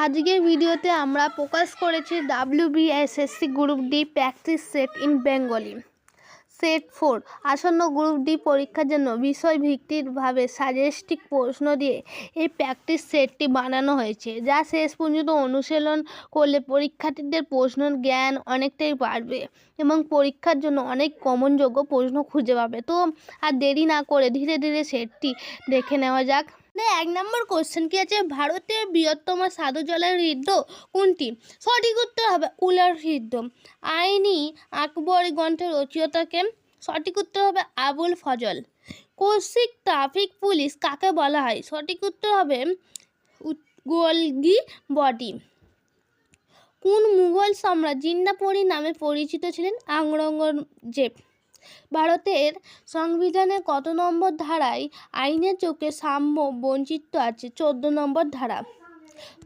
আজকের ভিডিওতে আমরা প্রকাশ করেছি WBSSC group D practice set in Bengali set 4 আসন্ন গ্রুপ ডি পরীক্ষার জন্য বিষয়ভিত্তিকভাবে সাজেস্টিভ প্রশ্ন দিয়ে এই প্র্যাকটিস সেটটি বানানো হয়েছে, যা শেষ পর্যন্ত অনুশীলন করলে পরীক্ষার্থীদের প্রশ্ন জ্ঞান অনেকটাই বাড়বে এবং পরীক্ষার জন্য অনেক কমনযোগ্য প্রশ্ন খুঁজে পাবে। তো আর দেরি না করে ধীরে ধীরে সেটটি দেখে নেওয়া যাক। 1 নম্বর কোশ্চেন কি আছে, ভারতের বৃহত্তম সাধু জলের হ্রদ কোনটি? সঠিক উত্তর হবে উলার হ্রদ। আইনি আকবরী গ্রন্থের রচয়িতাকে? সঠিক উত্তর হবে আবুল ফজল। কৌশিক ট্রাফিক পুলিশ কাকে বলা হয়? সঠিক উত্তর হবে গোলগি বডি। কোন মুঘল সম্রাট জিন্নাপরি নামে পরিচিত ছিলেন? আওরঙ্গজেব। ভারতের সংবিধানের কত নম্বর ধারায় আইনের চোখে সাম্য বঞ্চিত আছে? 14 নম্বর ধারা।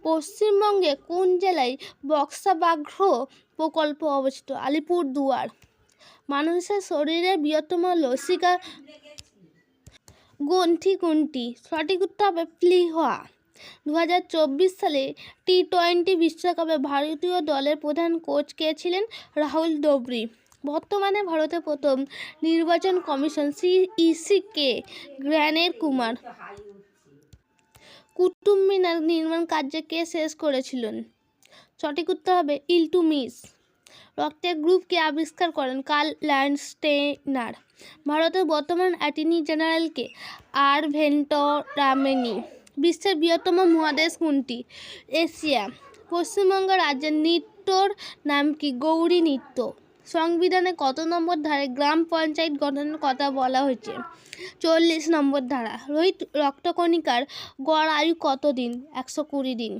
পশ্চিমবঙ্গে কোন জেলায় বক্সা ব্যাঘ্র প্রকল্প অবস্থিত? আলিপুরদুয়ার। মানুষের শরীরের বৃহত্তম লসিকা গ্রন্থি কোনটি? সঠিক উত্তর হবে প্লীহা। 2024 সালে টি-20 বিশ্বকাপে ভারতীয় দলের প্রধান কোচ কে ছিলেন? রাহুল দ্রাবিড়। বর্তমানে ভারতের প্রথম নির্বাচন কমিশন সিইসি কে? জ্ঞানেশ কুমার। কুতুব মিনার নির্মাণ কার্য কে শেষ করেছিলেন? সঠিক উত্তর হবে ইলতুৎমিশ। রক্তের গ্রুপ কে আবিষ্কার করেন? Karl Landsteiner. ভারতের বর্তমান অ্যাটর্নি জেনারেল কে? আর ভেঙ্কটরামনি। বিশ্বের বৃহত্তম মহাদেশ কোনটি? এশিয়া। পশ্চিমবঙ্গ রাজ্যের নৃত্যর নাম কি? গৌরী নৃত্য। সংবিধানে কত নম্বর ধারায় গ্রাম পঞ্চায়েত গঠনের কথা বলা হয়েছে? 40 নম্বর ধারা। রোহিত রক্তকণিকার গড় আয়ু কত দিন? 120 দিন।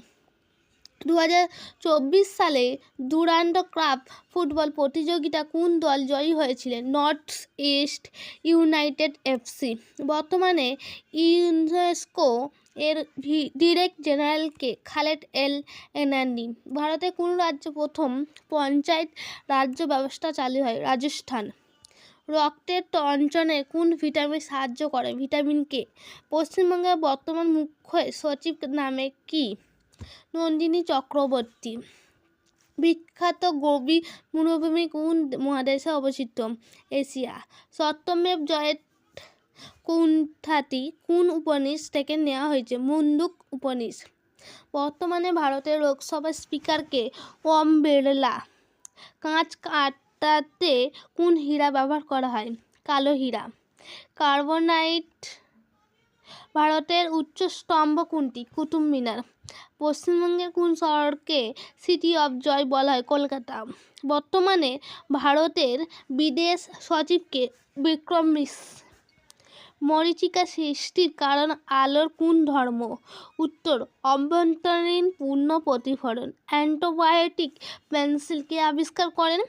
2024 সালে ডুরান্ড কাপ ফুটবল প্রতিযোগিতা কোন দল জয়ী হয়েছিলেন? North east United FC. বর্তমানে ইউনেস্কো এর ডিরেক্টর জেনারেল কে? খালেদ এল এনানি। ভারতের কোন রাজ্যে প্রথম পঞ্চায়েত রাজ ব্যবস্থা চালু হয়? রাজস্থান। রক্তের টনটনে কোন ভিটামিন সাহায্য করে? Vitamin K. পশ্চিমবঙ্গের বর্তমান মুখ্য সচিব নামে কি? নন্দিনী চক্রবর্তী। বিখ্যাত গোবি মরুভূমি কোন মহাদেশে অবস্থিত? এশিয়া। সত্যমেব জয়তে কুণ্ঠাটি কোন উপনিষদ থেকে নেওয়া হয়েছে? মুন্ডক উপনিষদ। বর্তমানে ভারতের লোকসভার স্পিকার কে? ওম বিড়লা। কাঁচ কাটাতে কোন হীরা ব্যবহার করা হয়? কালো হীরা। কার্বনাইট। ভারতের উচ্চ স্তম্ভ কোনটি? কুতুব মিনার। পশ্চিমবঙ্গের কোন শহরকে সিটি অফ জয় বলা হয়? কলকাতা। বর্তমানে ভারতের বিদেশ সচিবকে? বিক্রম মিশ্র। মরীচিকা সৃষ্টির কারণ আলোর কোন ধর্ম? উত্তর অভ্যন্তরীণ পূর্ণ প্রতিফলন। অ্যান্টিবায়োটিক পেনিসিলিন কে আবিষ্কার করেন?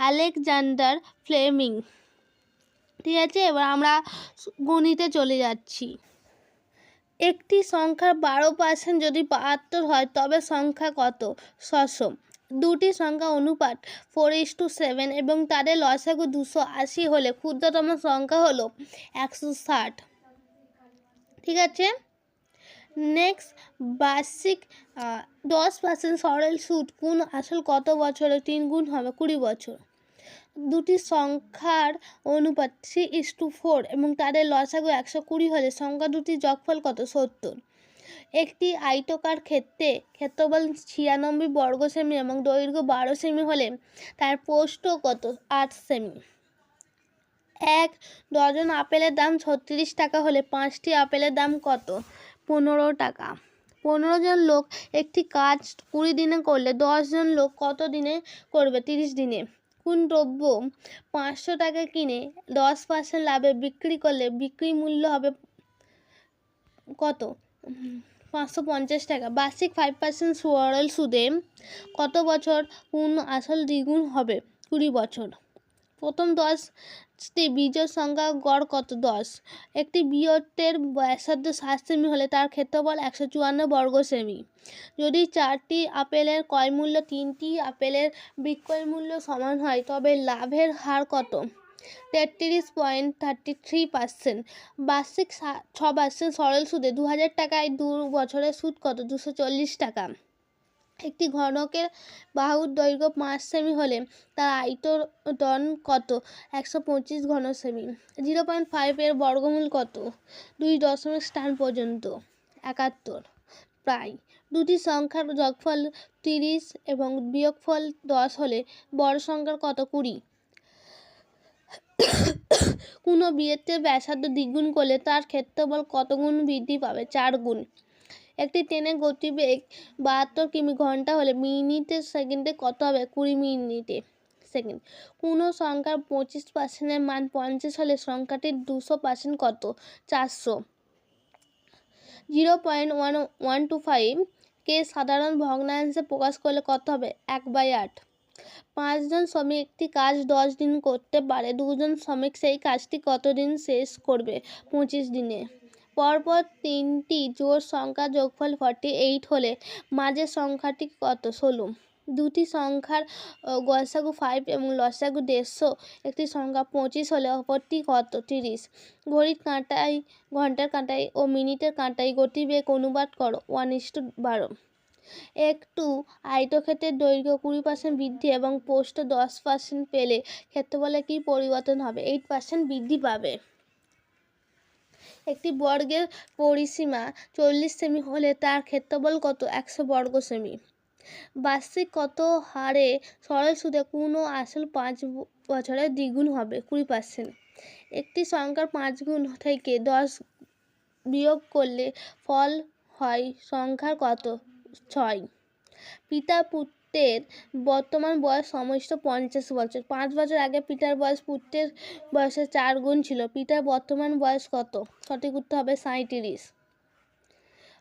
Alexander Fleming. ঠিক আছে, এবার আমরা গণিতে চলে যাচ্ছি। একটি সংখ্যার 12% যদি 72 হয় তবে সংখ্যা কত? 600। দুটি সংখ্যা অনুপাত 4:7 এবং তাদের লসাগু 280 হলে ক্ষুদ্রতম সংখ্যা হলো 160। ঠিক আছে, নেক্সট বার্ষিক 10% সরল সুদ কোন আসল কত বছরে 3 গুণ হবে? 20 বছর। দুটি সংখ্যার অনুপাত 3:4 এবং তাদের লসাগু 120 হলে সংখ্যা দুটির যোগফল কত? 70। একটি আয়তকার ক্ষেত্রফল 96 বর্গ সেমি এবং দৈর্ঘ্য 12 সেমি হলে তার প্রস্থ কত? 8 সেমি। 1 ডজন আপেলের দাম 36 টাকা হলে 5টি আপেলের দাম কত? 15 টাকা। 15 জন লোক একটি কাজ 20 দিনে করলে 10 জন লোক কত দিনে করবে? 30 দিনে। কোন দ্রব্য 500 টাকা কিনে 10% লাভে বিক্রি করলে বিক্রি মূল্য হবে কত? 550 টাকা। বার্ষিক 5% সরল সুদে কত বছর কোন আসল দ্বিগুণ হবে? 20 বছর। প্রথম 10টি বিজোড় সংখ্যার গড় কত? 10। একটি বৃত্তের ব্যাসার্ধ 7 সেমি হলে তার ক্ষেত্রফল 154 বর্গ সেমি। যদি 4টি আপেলের ক্রয় মূল্য 3টি আপেলের বিক্রয় মূল্য সমান হয় তবে লাভের হার কত? 33.33%। বার্ষিক 6% সরল সুদে 2000 টাকায় 2 বছরের সুদ কত? 240 টাকা। একটি ঘনকের বাহুর দৈর্ঘ্য 5 সেমি হলে তার আয়তন কত? 125 ঘন সেমি। 0.5 এর বর্গমূল কত? 2 দশমিক স্থান পর্যন্ত 71। প্রায়। দুটি সংখ্যার যোগফল 30 এবং বিয়োগফল 10 হলে বড় সংখ্যার কত? 20। কোনো বৃত্তের ব্যাসার্ধ দ্বিগুণ করলে তার ক্ষেত্রফল কত গুণ বৃদ্ধি পাবে? 4 গুণ। একটি ট্রেনের গতিবেগ 72 কিমি ঘন্টা হলে মিনিটে সেকেন্ডে কত হবে? 20 মিনিটে সেকেন্ড। কোনো সংখ্যার 25% মান 50 হলে সংখ্যাটির 200% কত? 400। 0.1125 কে সাধারণ ভগ্নাংশে প্রকাশ করলে কত হবে? 1/8। 5 জন শ্রমিক একটি কাজ 10 দিন করতে পারে, 2 জন শ্রমিক সেই কাজটি কত দিন শেষ করবে? 25 দিনে। পরপর তিনটি জোড় সংখ্যার যোগফল 48 হলে মাঝের সংখ্যাটি কত? 16। দুটি সংখ্যার গসাগু 5 এবং লসাগু 150। একটি সংখ্যা 25 হলে অপরটি কত? 30। ঘন্টার কাঁটায় ও মিনিটের কাঁটায় গতিবেগ অনুবাদ করো 1:12। একটু আয়তক্ষেত্রের দৈর্ঘ্য 20% বৃদ্ধি এবং প্রস্থ 10% পেলে ক্ষেত্রফলে কি পরিবর্তন হবে? 8% বৃদ্ধি পাবে। একটি বর্গের পরিসীমা 40 সেমি হলে তার ক্ষেত্রফল কত? 100 বর্গ সেমি। বার্ষিক কত হারে সরল সুদে কোনো আসল 5 বছরে দ্বিগুণ হবে? 20%। একটি সংখ্যার 5 গুণ থেকে 10 বিয়োগ করলে ফল হয় সংখ্যার কত? 6। পিতা পুত্রের বর্তমান বয়স সমস্ত 50 বছর। 5 বছর আগে পিতার বয়স পুত্রের বয়সের 4 গুণ ছিল। পিতার বর্তমান বয়স কত? সঠিক উত্তর হবে 37।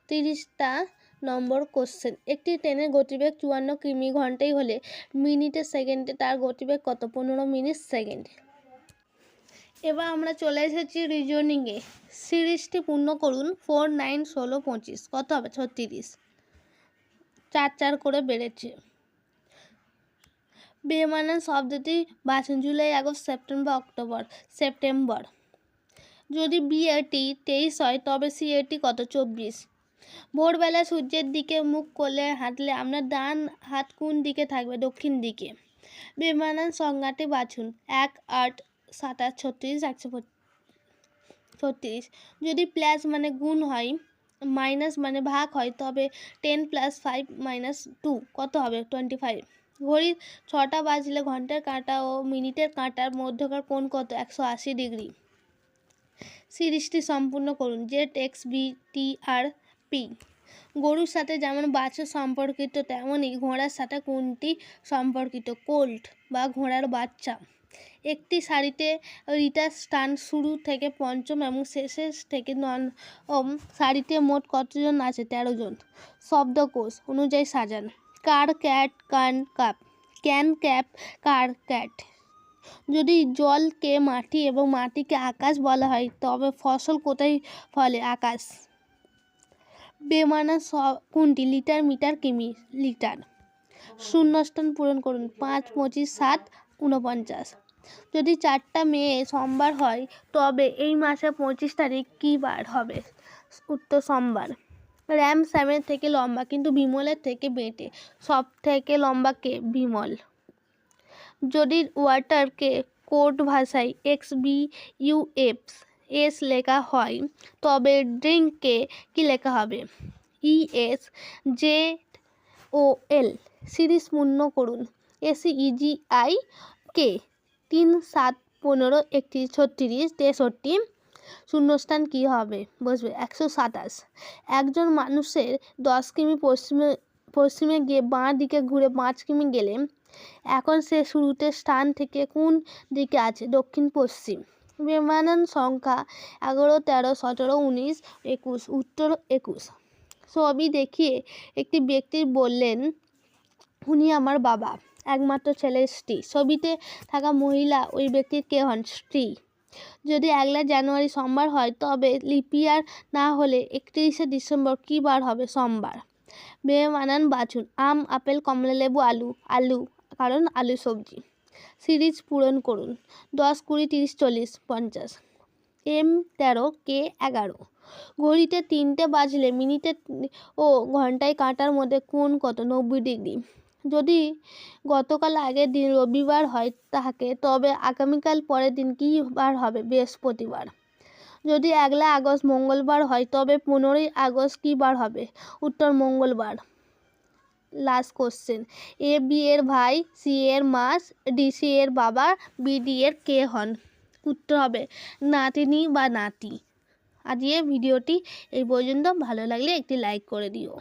30টা নম্বর কোশ্চেন। একটি ট্রেনের গতিবেগ 54 কিমি ঘন্টায় হলে মিনিটে সেকেন্ডে তার গতিবেগ কত? 15 মিনিট সেকেন্ড। এবার আমরা চলে এসেছি রিজনিংয়ে। সিরিজটি পূর্ণ করুন। 4, 9, 16, 25 কত হবে? 36। 4 করে বেড়েছে। বেমানান শব্দটি বাছুন। July, August, September, October. September. যদি বিএটি 23 হয় তবে সিএটি কত? 24। ভোরবেলা সূর্যের দিকে মুখ করে হাঁটলে আপনার ডান হাত কোন দিকে থাকবে? দক্ষিণ দিকে। বেমানান সংখ্যাটি বাছুন। 1, 8, 27, 36, 136। যদি প্লাস মানে গুণ হয়, মাইনাস মানে ভাগ হয় তবে 10 + 5 - 2 কত হবে? 25। ঘড়ির 6টা বাজলে ঘন্টার কাঁটা ও মিনিটের কাঁটার মধ্যকার কোণ কত? 180 ডিগ্রি। সিরিজটি সম্পূর্ণ করুন। ZXBTRP। গরুর সাথে যেমন বাছুর সম্পর্কিত তেমনই ঘোড়ার সাথে কোনটি সম্পর্কিত? কোল্ট বা ঘোড়ার বাচ্চা। একটি সারিতে রিটার স্থান শুরু থেকে পঞ্চম এবং শেষের থেকে নবম সারিতে মোট কতজন আছে? 13 জন। শব্দকোষ অনুযায়ী সাজান। কার, ক্যাট, কান, cup. Can, cap, car, cat. যদি জলকে মাটি এবং মাটিকে আকাশ বলা হয় তবে ফসল কোথায় ফলে? আকাশ। বেমানান কোনটি? লিটার, মিটার, কিমি। লিটার। শূন্যস্থান পূরণ করুন। 5, 25, 7, 49। যদি 4টা মে সোমবার হয় তবে এই মাসের 25 তারিখ কী বার হবে? উত্তর সোমবার। র্যাম শ্যামের থেকে লম্বা কিন্তু বিমলের থেকে বেঁটে। সব থেকে লম্বা কে? বিমল। যদি ওয়াটারকে কোড ভাষায় XBUFS লেখা হয় তবে ড্রিঙ্ককে কি লেখা হবে? ESJOL। সিরিজ পূর্ণ করুন। ACEGI কে 3, 7, 15, 31, 36, 63। শূন্যস্থান কি হবে? বসবে 127। একজন মানুষের 10 কিমি পশ্চিমে গিয়ে বাঁ দিকে ঘুরে 5 কিমি গেলে এখন সে শুরুতে স্থান থেকে কোন দিকে আছে? দক্ষিণ পশ্চিম। বেমানান সংখ্যা 11, 13, 17, 19, 21। উত্তর 21। ছবি দেখিয়ে একটি ব্যক্তি বললেন, উনি আমার বাবা, একমাত্র ছেলের স্ত্রী। ছবিতে থাকা মহিলা ওই ব্যক্তির কে হন? স্ত্রী। যদি 1 জানুয়ারি সোমবার হয় তবে লিপ ইয়ার না হলে 31শে ডিসেম্বর কী বার হবে? সোমবার। বেমানান বাছুন। আম, আপেল, কমলা লেবু, আলু। আলু, কারণ আলু সবজি। সিরিজ পূরণ করুন। 10, 20, 30, 40, 50। M13, K11। ঘড়িতে 3টে বাজলে মিনিটে ও ঘন্টায় কাঁটার মধ্যে কোণ কত? 90 ডিগ্রি। যদি গতকাল আগের দিন রবিবার হয় থাকে তবে আগামীকাল পরের দিন কী বার হবে? বৃহস্পতিবার। যদি 1 আগস্ট মঙ্গলবার হয় তবে 15ই আগস্ট কী বার হবে? উত্তর মঙ্গলবার। লাস্ট কোশ্চেন, এ বি এর ভাই, সি এর মা, ডি সি এর বাবা, বি ডি এর কে হন? উত্তর হবে নাতনি বা নাতি। আজকে ভিডিওটি এই পর্যন্ত। ভালো লাগলে একটি লাইক করে দিও।